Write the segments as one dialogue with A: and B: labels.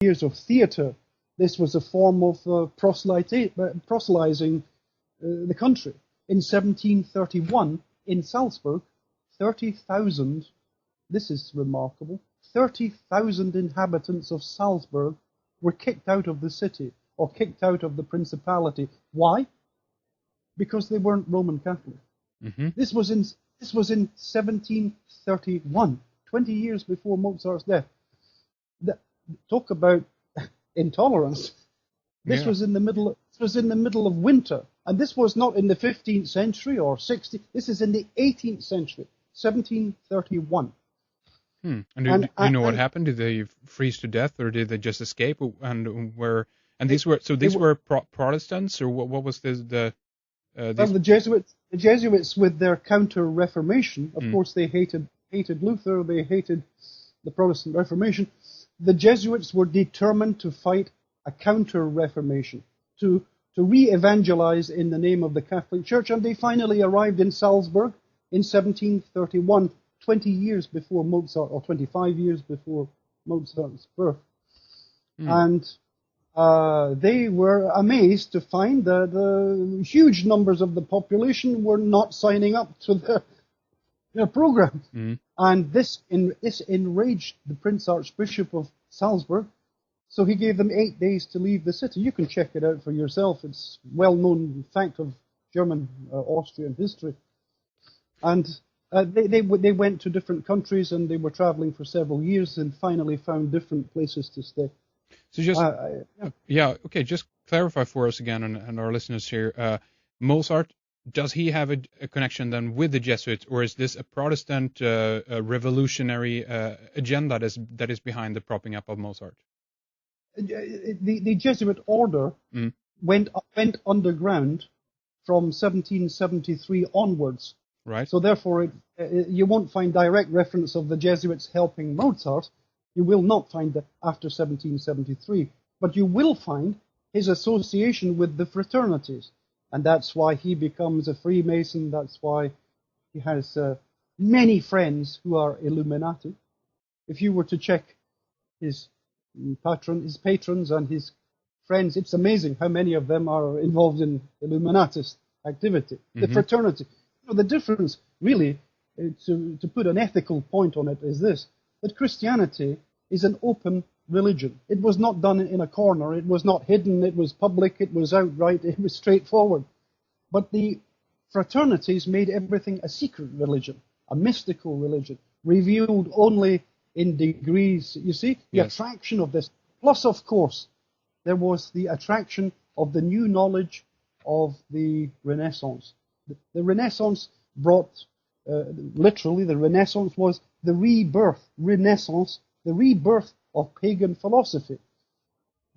A: years of theatre. This was a form of proselytizing the country. In 1731, in Salzburg, 30,000, this is remarkable, 30,000 inhabitants of Salzburg were kicked out of the city or kicked out of the principality. Why? Because they weren't Roman Catholic.
B: Mm-hmm.
A: This was in 1731, 20 years before Mozart's death. Talk about intolerance. This was in the middle. This was in the middle of winter, and this was not in the 15th century or 16th. This is in the 18th century, 1731.
B: And do you know what happened? Did they freeze to death, or did they just escape? And these were Protestants, or what was the
A: Jesuits with their Counter-Reformation. Of course, they hated Luther. They hated the Protestant Reformation. The Jesuits were determined to fight a Counter-Reformation, to re-evangelize in the name of the Catholic Church, and they finally arrived in Salzburg in 1731, 20 years before Mozart, or 25 years before Mozart's birth. And they were amazed to find that huge numbers of the population were not signing up to their program. And this enraged the Prince Archbishop of Salzburg, so he gave them 8 days to leave the city. You can check it out for yourself. It's well-known fact of German Austrian history. And they went to different countries, and they were traveling for several years and finally found different places to stay.
B: So just clarify for us again and our listeners here. Mozart, does he have a connection then with the Jesuits, or is this a Protestant revolutionary agenda that is behind the propping up of Mozart?
A: The Jesuit order went underground from 1773 onwards.
B: Right.
A: So therefore, you won't find direct reference of the Jesuits helping Mozart. You will not find that after 1773. But you will find his association with the fraternities. And that's why he becomes a Freemason. That's why he has many friends who are Illuminati. If you were to check his patrons and his friends, it's amazing how many of them are involved in Illuminatist activity. The fraternity. The difference, really, to put an ethical point on it, is this: that Christianity is an open religion. It was not done in a corner. It was not hidden. It was public. It was outright. It was straightforward. But the fraternities made everything a secret religion, a mystical religion, revealed only in degrees. You see, the attraction of this. Plus, of course, there was the attraction of the new knowledge of the Renaissance. The Renaissance brought, literally, the Renaissance was the rebirth of pagan philosophy.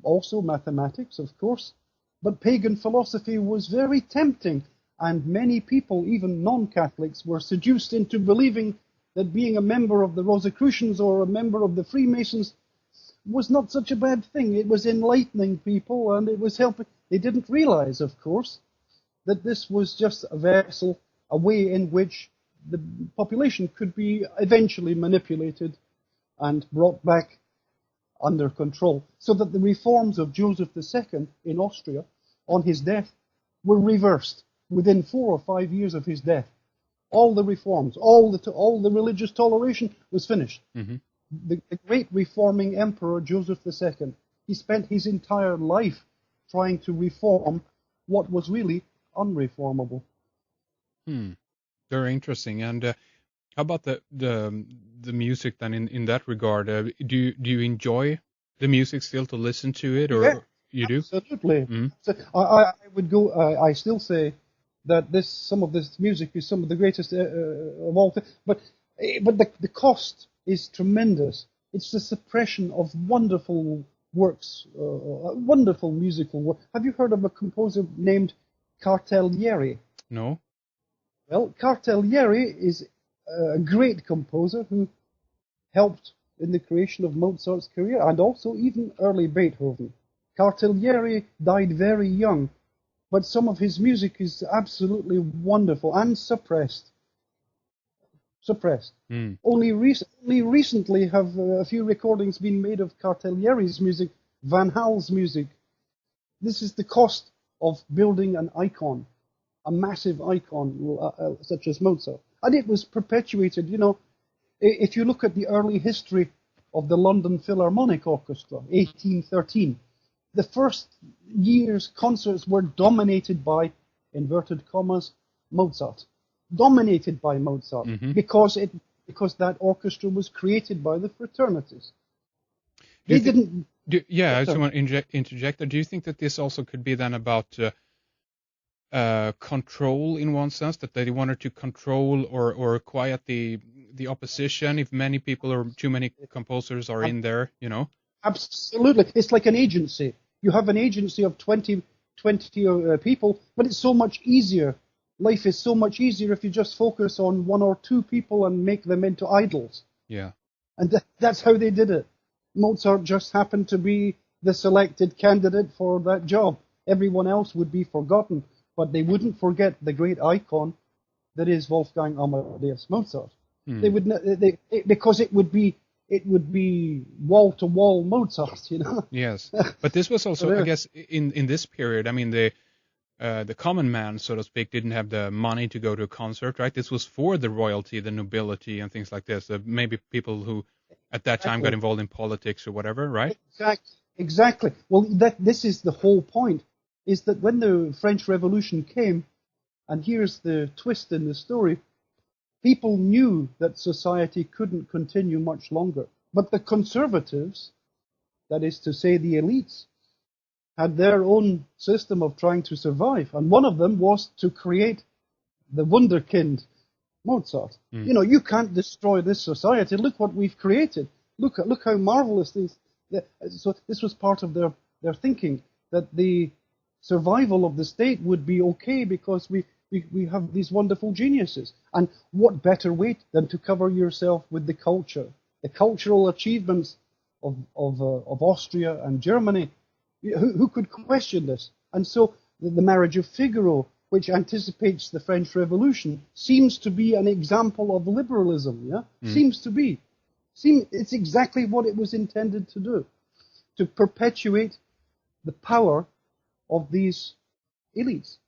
A: Also mathematics, of course, but pagan philosophy was very tempting, and many people, even non-Catholics, were seduced into believing that being a member of the Rosicrucians or a member of the Freemasons was not such a bad thing. It was enlightening people, and it was helping. They didn't realize, of course, that this was just a vessel, a way in which the population could be eventually manipulated and brought back under control, so that the reforms of Joseph II in Austria on his death were reversed within 4 or 5 years of his death. All the reforms, all the religious toleration was finished. The great reforming emperor Joseph II, he spent his entire life trying to reform what was really unreformable.
B: Very interesting. And how about the music then in that regard? Do you enjoy the music still to listen to it, or you do?
A: Absolutely. So I would go. I still say that some of this music is some of the greatest of all. But the cost is tremendous. It's the suppression of wonderful works, wonderful musical work. Have you heard of a composer named Cartellieri?
B: No.
A: Well, Cartellieri is a great composer who helped in the creation of Mozart's career and also even early Beethoven. Cartellieri died very young, but some of his music is absolutely wonderful and suppressed. suppressed.
B: Mm.
A: Only recently have a few recordings been made of Cartellieri's music, Van Hal's music. This is the cost of building an icon, a massive icon such as Mozart. And it was perpetuated, if you look at the early history of the London Philharmonic Orchestra, 1813, the first year's concerts were dominated by, inverted commas, Mozart. Dominated by Mozart,
B: Mm-hmm.
A: because that orchestra was created by the fraternities. I
B: just want to interject there. Do you think that this also could be then about control in one sense, that they wanted to control or quiet the opposition if many people or too many composers are in there,
A: Absolutely. It's like an agency. You have an agency of 20 people, but it's so much easier. Life is so much easier if you just focus on one or two people and make them into idols.
B: Yeah.
A: And that's how they did it. Mozart just happened to be the selected candidate for that job. Everyone else would be forgotten, but they wouldn't forget the great icon that is Wolfgang Amadeus Mozart. They would because it would be wall to wall Mozart,
B: Yes, but this was also, I guess, in this period. I mean, the common man, so to speak, didn't have the money to go to a concert, right? This was for the royalty, the nobility, and things like this. Maybe people who at that time got involved in politics or whatever, right?
A: Exactly. Well, this is the whole point, is that when the French Revolution came, and here's the twist in the story, people knew that society couldn't continue much longer. But the conservatives, that is to say the elites, had their own system of trying to survive. And one of them was to create the wunderkind, Mozart. You can't destroy this society. Look what we've created. Look how marvelous this. So this was part of their thinking, that the survival of the state would be okay because we have these wonderful geniuses. And what better way than to cover yourself with the cultural achievements of Austria and Germany. Who could question this? And so the Marriage of Figaro, which anticipates the French Revolution, seems to be an example of liberalism. Yeah, seems to be. It's exactly what it was intended to do, to perpetuate the power of these elites,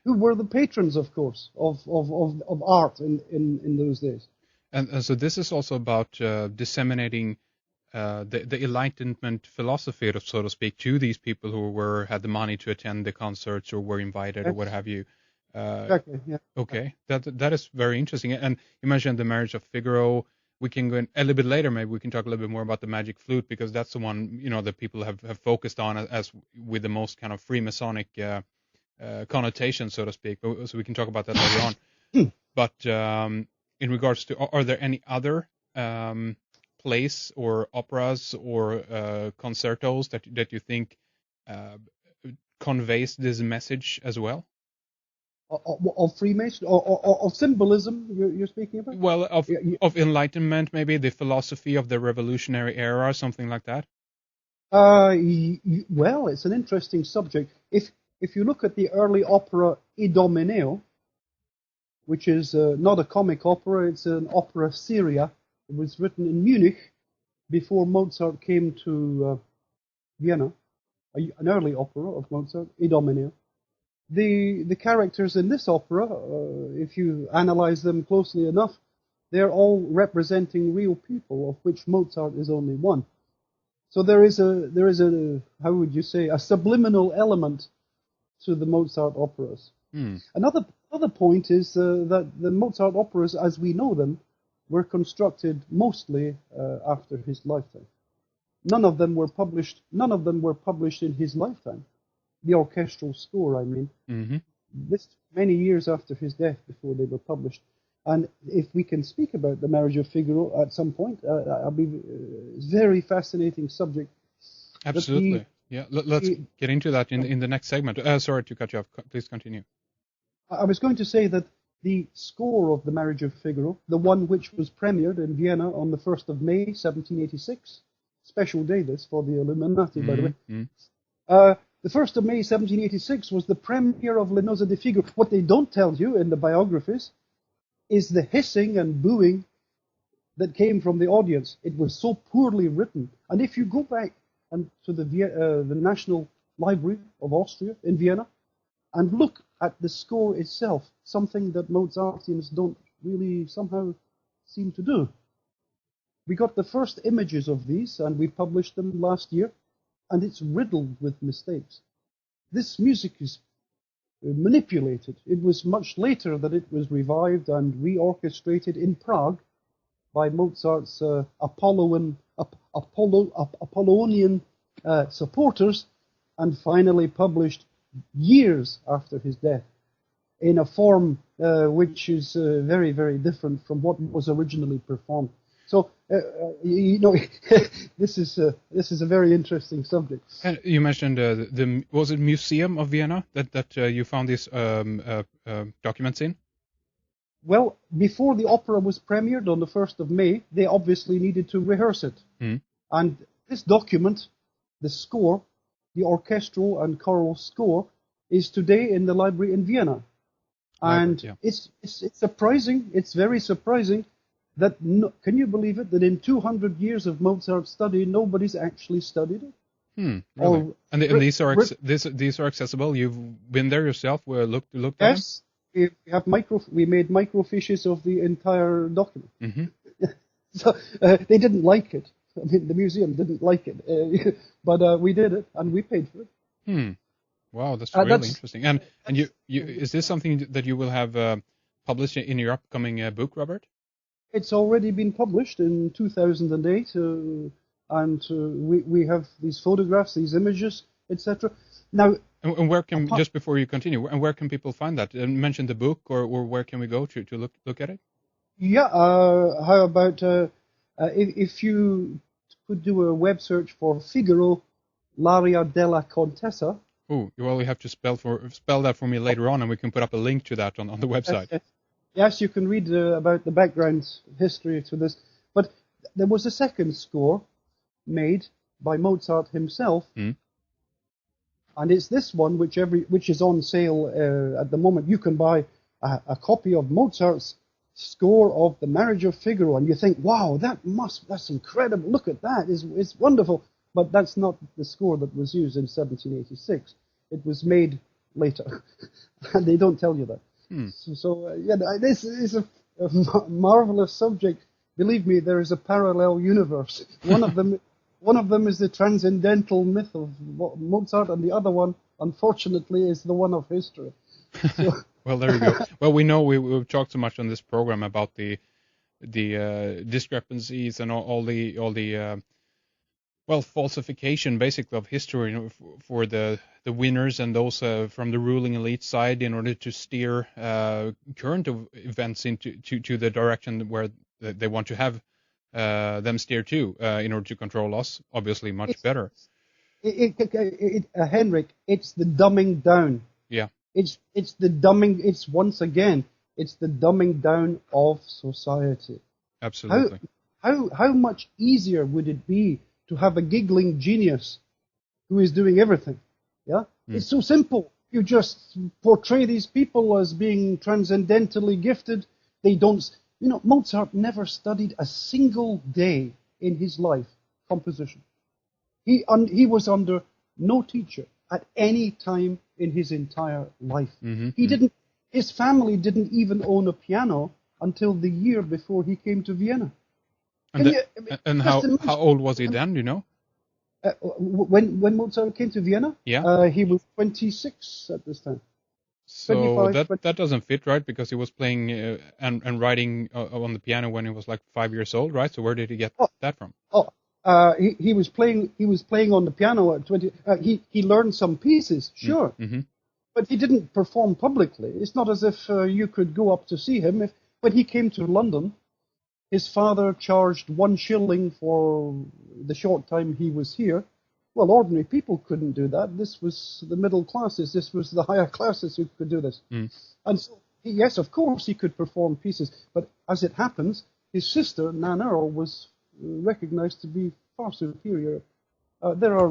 A: who were the patrons, of course, of art in those days.
B: And so this is also about disseminating the Enlightenment philosophy, so to speak, to these people who had the money to attend the concerts or were invited or what have you.
A: Exactly. Yeah.
B: Okay, that is very interesting. And you mentioned the Marriage of Figaro. We can go in a little bit later. Maybe we can talk a little bit more about the Magic Flute, because that's the one that people have focused on as with the most kind of Freemasonic connotation, so to speak. So we can talk about that later on. But in regards to, are there any other plays or operas or concertos that you think conveys this message as well?
A: Of Freemason, or of symbolism you're speaking about?
B: Well, of Enlightenment, maybe the philosophy of the Revolutionary era, something like that.
A: Well, it's an interesting subject. If you look at the early opera Idomeneo, which is not a comic opera, it's an opera seria. It was written in Munich before Mozart came to Vienna, an early opera of Mozart, Idomeneo. The characters in this opera, if you analyze them closely enough, they're all representing real people, of which Mozart is only one. So there is a how would you say, a subliminal element to the Mozart operas. Another point is that the Mozart operas, as we know them, were constructed mostly after his lifetime. None of them were published in his lifetime. The orchestral score, I mean. This many years after his death before they were published. And if we can speak about the Marriage of Figaro at some point, it's a very fascinating subject.
B: Absolutely. Let's get into that in the next segment. Sorry to cut you off. Please continue.
A: I was going to say that the score of the Marriage of Figaro, the one which was premiered in Vienna on the 1st of May, 1786, special day this for the Illuminati, by the way. The 1st of May, 1786 was the premiere of Le Nozze di Figaro. What they don't tell you in the biographies is the hissing and booing that came from the audience. It was so poorly written. And if you go back and to the National Library of Austria in Vienna and look at the score itself, something that Mozartians don't really somehow seem to do. We got the first images of these and we published them last year, and it's riddled with mistakes. This music is manipulated. It was much later that it was revived and reorchestrated in Prague by Mozart's Apollonian supporters, and finally published years after his death in a form which is very, very different from what was originally performed. So, this is a very interesting subject.
B: And you mentioned was it Museum of Vienna that you found these documents in?
A: Well, before the opera was premiered on the 1st of May, they obviously needed to rehearse it. And this document, the score, the orchestral and choral score, is today in the library in Vienna. And it's surprising, it's very surprising that, can you believe it, that in 200 years of Mozart study, nobody's actually studied it?
B: Really? And these are accessible? You've been there yourself, looked at them?
A: Yes. We made microfiches of the entire document. So they didn't like it. I mean, the museum didn't like it, but we did it and we paid for it.
B: Wow, that's really interesting. And you is this something that you will have published in your upcoming book, Robert?
A: It's already been published in 2008, and we have these photographs, these images, etc. Now.
B: And where can, just before you continue, and where can people find that? Mention the book, or where can we go to look at it?
A: Yeah, how about if you could do a web search for Figaro, L'aria della Contessa.
B: Oh, well, you have to spell that for me later on, and we can put up a link to that on the website.
A: Yes, you can read about the background history to this. But there was a second score made by Mozart himself. And it's this one which is on sale at the moment. You can buy a copy of Mozart's score of The Marriage of Figaro, and you think, wow, that's incredible. Look at that, it's wonderful. But that's not the score that was used in 1786. It was made later, and they don't tell you that. This is a marvelous subject. Believe me, there is a parallel universe. One of them is the transcendental myth of Mozart, and the other one, unfortunately, is the one of history. So,
B: well, there you go. Well, we know we've talked so much on this program about the discrepancies and all the falsification, basically, of history for the winners and those from the ruling elite side, in order to steer current events into the direction where they want to have them steer to, in order to control us, obviously, much better.
A: Henrik, it's the dumbing down.
B: Yeah.
A: It's the dumbing. It's once again, it's the dumbing down of society.
B: Absolutely.
A: How much easier would it be to have a giggling genius who is doing everything? Yeah, it's so simple. You just portray these people as being transcendentally gifted. They don't. Mozart never studied a single day in his life composition. He was under no teacher at any time in his entire life. His family didn't even own a piano until the year before he came to Vienna.
B: And how old was he then, do you know?
A: When Mozart came to Vienna?
B: Yeah.
A: He was 26 at this time.
B: So that doesn't fit, right? Because he was playing and writing on the piano when he was like 5 years old, right? So where did he get that from?
A: He was playing on the piano at 20. He learned some pieces, sure, but he didn't perform publicly. It's not as if you could go up to see him. When he came to London, his father charged 1 shilling for the short time he was here. Well, ordinary people couldn't do that. This was the middle classes. This was the higher classes who could do this. And so, yes, of course, he could perform pieces. But as it happens, his sister, Nan Earl, was recognized to be far superior. There are